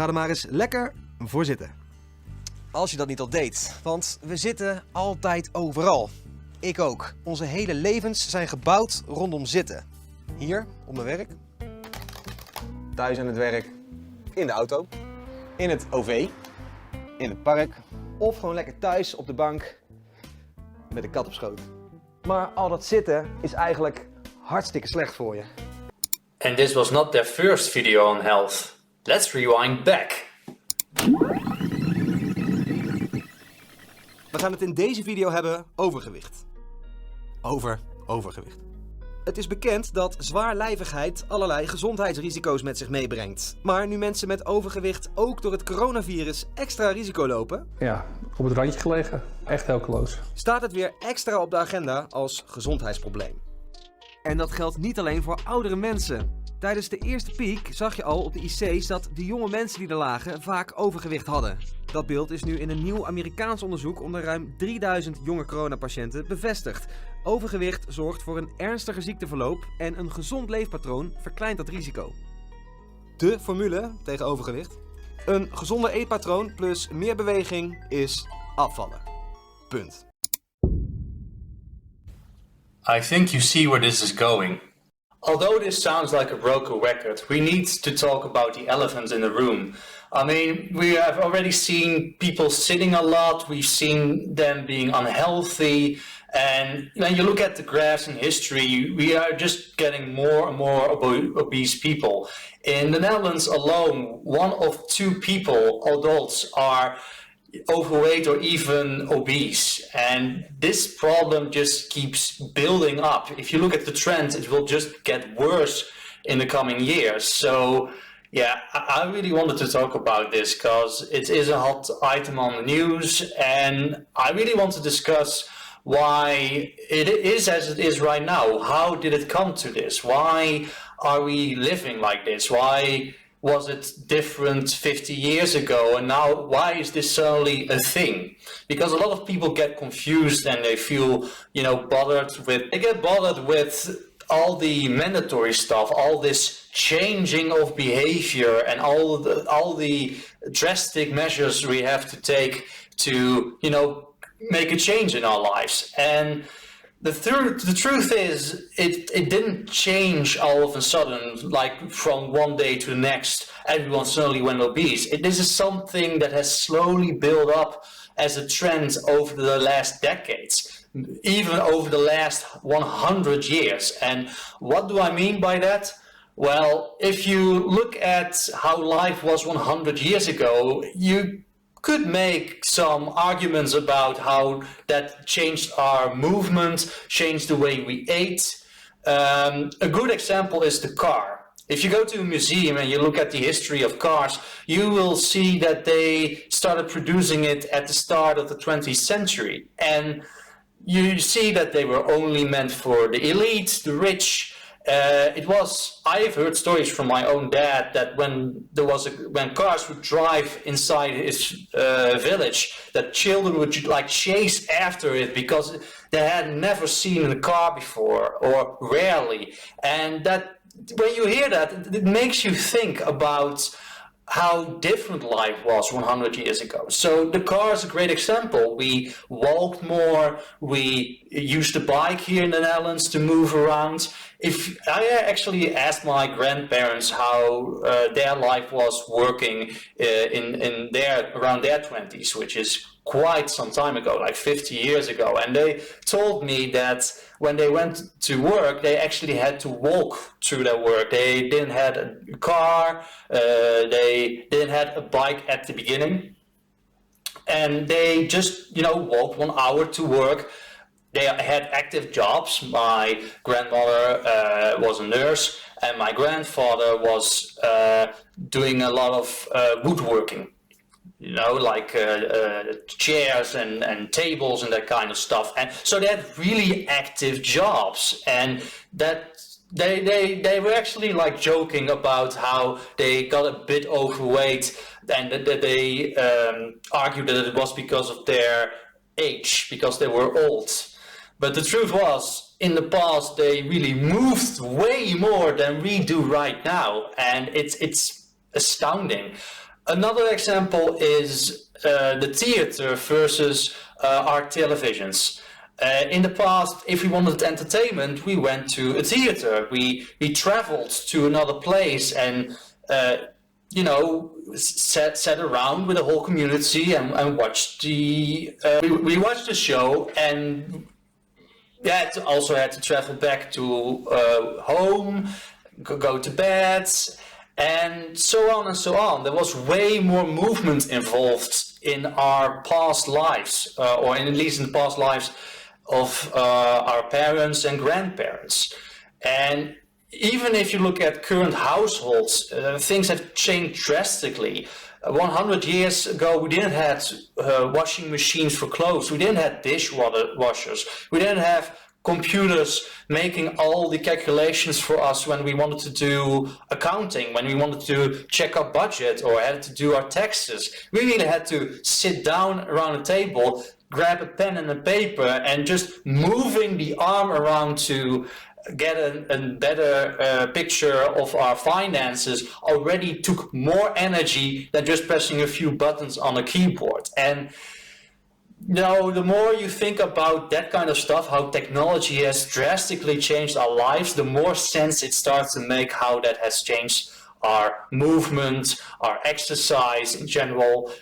Ga er maar eens lekker voor zitten. Als je dat niet al deed, want we zitten altijd overal. Ik ook. Onze hele levens zijn gebouwd rondom zitten. Hier, op mijn werk. Thuis aan het werk. In de auto. In het OV. In het park. Of gewoon lekker thuis op de bank. Met een kat op schoot. Maar al dat zitten is eigenlijk hartstikke slecht voor je. And this was not their first video on health. Let's rewind back. We gaan het in deze video hebben overgewicht. Overgewicht. Het is bekend dat zwaarlijvigheid allerlei gezondheidsrisico's met zich meebrengt. Maar nu mensen met overgewicht ook door het coronavirus extra risico lopen... Ja, op het randje gelegen. Echt heel close. Staat het weer extra op de agenda als gezondheidsprobleem. En dat geldt niet alleen voor oudere mensen. Tijdens de eerste piek zag je al op de IC's dat de jonge mensen die er lagen vaak overgewicht hadden. Dat beeld is nu in een nieuw Amerikaans onderzoek onder ruim 3000 jonge coronapatiënten bevestigd. Overgewicht zorgt voor een ernstiger ziekteverloop en een gezond leefpatroon verkleint dat risico. De formule tegen overgewicht? Een gezonder eetpatroon plus meer beweging is afvallen. Punt. I think you see where this is going. Although this sounds like a broken record, we need to talk about the elephant in the room. I mean, we have already seen people sitting a lot, we've seen them being unhealthy, and when you look at the graphs in history, we are just getting more and more obese people. In the Netherlands alone, 1 of 2 people, adults, are overweight or even obese, and this problem just keeps building up. If you look at the trend, it will just get worse in the coming years. So yeah, I really wanted to talk about this because it is a hot item on the news, and I really want to discuss why it is as it is right now. How did it come to this? Why are we living like this? Why was it different 50 years ago, and now why is this suddenly a thing? Because a lot of people get confused and they feel, they get bothered with all the mandatory stuff, all this changing of behavior and all the drastic measures we have to take to, make a change in our lives. And the truth is, it didn't change all of a sudden, like from one day to the next, everyone suddenly went obese. This is something that has slowly built up as a trend over the last decades, even over the last 100 years. And what do I mean by that? Well, if you look at how life was 100 years ago, you could make some arguments about how that changed our movement, changed the way we ate. A good example is the car. If you go to a museum and you look at the history of cars, you will see that they started producing it at the start of the 20th century. And you see that they were only meant for the elite, the rich. I've heard stories from my own dad that when cars would drive inside his village, that children would chase after it because they had never seen a car before, or rarely. And that when you hear that, it makes you think about how different life was 100 years ago. So the car is a great example. We walked more, we used the bike here in the Netherlands to move around. If I actually asked my grandparents how their life was working around their 20s, which is quite some time ago, like 50 years ago, and they told me that when they went to work, they actually had to walk through their work. They didn't have a car, they didn't have a bike at the beginning, and they just walked 1 hour to work. They had active jobs. My grandmother was a nurse, and my grandfather was doing a lot of woodworking. Chairs and tables and that kind of stuff. And so they had really active jobs, and that they were actually joking about how they got a bit overweight, and that they argued that it was because of their age, because they were old. But the truth was, in the past, they really moved way more than we do right now, and it's astounding. Another example is the theater versus our televisions. In the past, if we wanted entertainment, we went to a theater. We traveled to another place and sat around with the whole community and watched we watched the show, and also had to travel back to home, go to bed, and so on and so on. There was way more movement involved in our past lives, or at least in the past lives of our parents and grandparents. And even if you look at current households, things have changed drastically. 100 years ago, we didn't have washing machines for clothes. We didn't have dishwashers. We didn't have computers making all the calculations for us when we wanted to do accounting, when we wanted to check our budget or had to do our taxes. We really had to sit down around a table, grab a pen and a paper, and just moving the arm around to get a better picture of our finances already took more energy than just pressing a few buttons on a keyboard. And the more you think about that kind of stuff, how technology has drastically changed our lives, the more sense it starts to make how that has changed our movement, our exercise in general.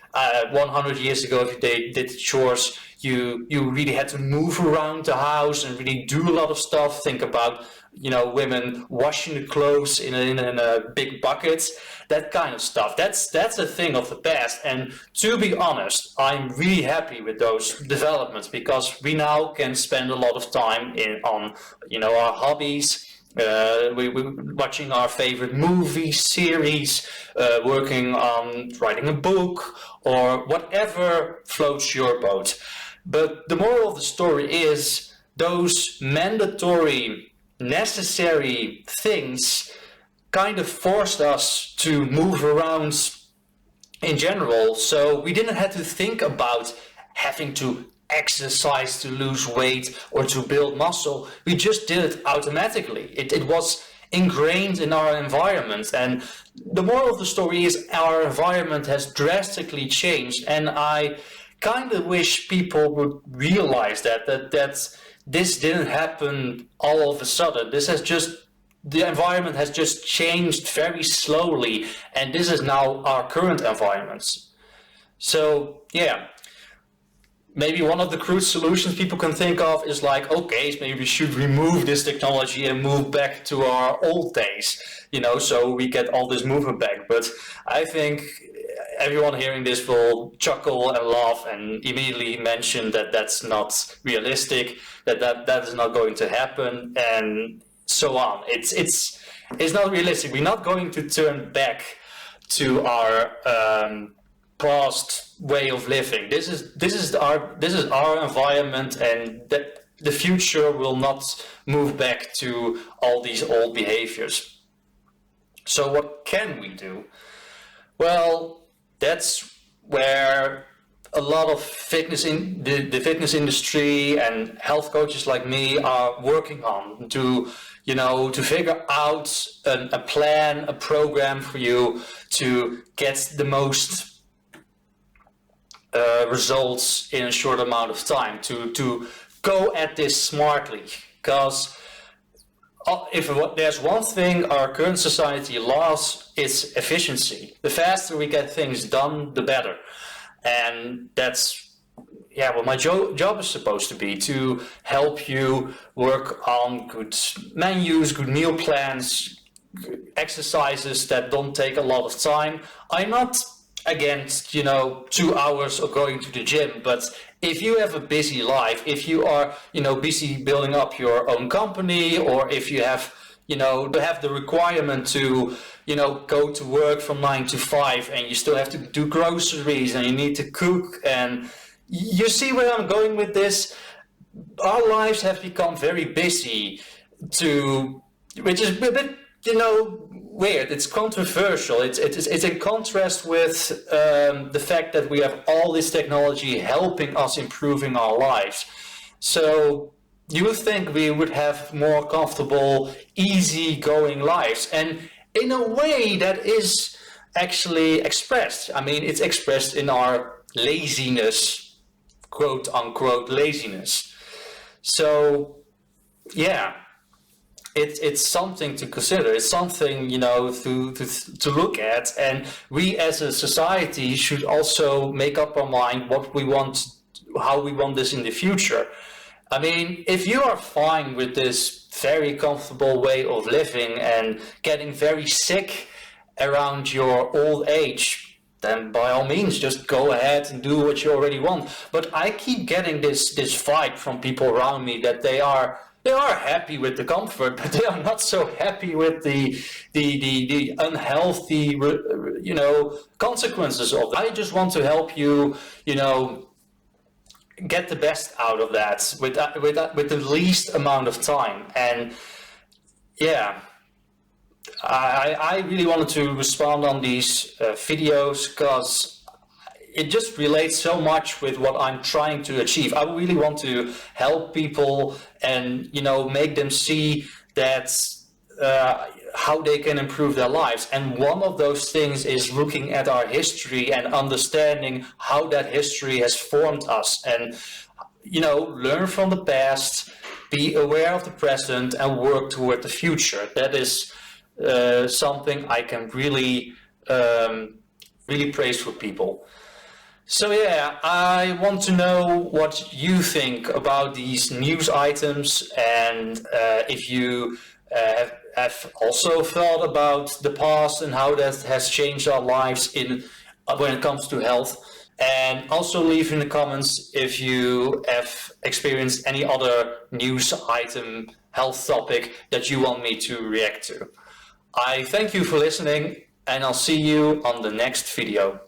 100 years ago, if you did chores, you really had to move around the house and really do a lot of stuff. Think about women washing the clothes in a big bucket, that kind of stuff. That's a thing of the past. And to be honest, I'm really happy with those developments, because we now can spend a lot of time on our hobbies. We watching our favorite movies, series, working on writing a book, or whatever floats your boat. But the moral of the story is those mandatory, necessary things kind of forced us to move around in general. So we didn't have to think about having to exercise to lose weight or to build muscle. We just did it automatically. It was ingrained in our environment. And the moral of the story is our environment has drastically changed. And I kind of wish people would realize that this didn't happen all of a sudden. The environment has just changed very slowly, and this is now our current environments. So yeah, maybe one of the crude solutions people can think of is like, okay, maybe we should remove this technology and move back to our old days, so we get all this movement back. But I think everyone hearing this will chuckle and laugh and immediately mention that that's not realistic, that is not going to happen, and so on. It's not realistic. We're not going to turn back to our past way of living. This is our environment, and that the future will not move back to all these old behaviors. So what can we do? Well, that's where a lot of the fitness industry and health coaches like me are working on to figure out a plan, a program for you to get the most results in a short amount of time, to go at this smartly. Because if there's one thing our current society loves, it's efficiency. The faster we get things done, the better. And that's what my job is supposed to be, to help you work on good menus, good meal plans, exercises that don't take a lot of time. I'm not against 2 hours of going to the gym, but if you have a busy life, if you are busy building up your own company, or if you have the requirement to go to work from 9 to 5 and you still have to do groceries and you need to cook, and you see where I'm going with this. Our lives have become very busy, which is a bit weird. It's controversial. It's in contrast with the fact that we have all this technology helping us improving our lives. So you would think we would have more comfortable, easy-going lives, and in a way that is actually expressed. I mean, it's expressed in our laziness, quote unquote laziness. So, yeah, it's something to consider. It's something, you know, to look at, and we as a society should also make up our mind what we want, how we want this in the future. I mean, if you are fine with this very comfortable way of living and getting very sick around your old age, then by all means just go ahead and do what you already want. But I keep getting this vibe from people around me that they are happy with the comfort, but they are not so happy with the unhealthy, you know, consequences of it. I just want to help you, you know, get the best out of that with the least amount of time. And yeah, I really wanted to respond on these videos because it just relates so much with what I'm trying to achieve. I really want to help people and, you know, make them see that how they can improve their lives. And one of those things is looking at our history and understanding how that history has formed us, and, you know, learn from the past, be aware of the present, and work toward the future. That is something I can really, really praise for people. So yeah, I want to know what you think about these news items, and if you have also thought about the past and how that has changed our lives when it comes to health. And also leave in the comments if you have experienced any other news item, health topic that you want me to react to. I thank you for listening, and I'll see you on the next video.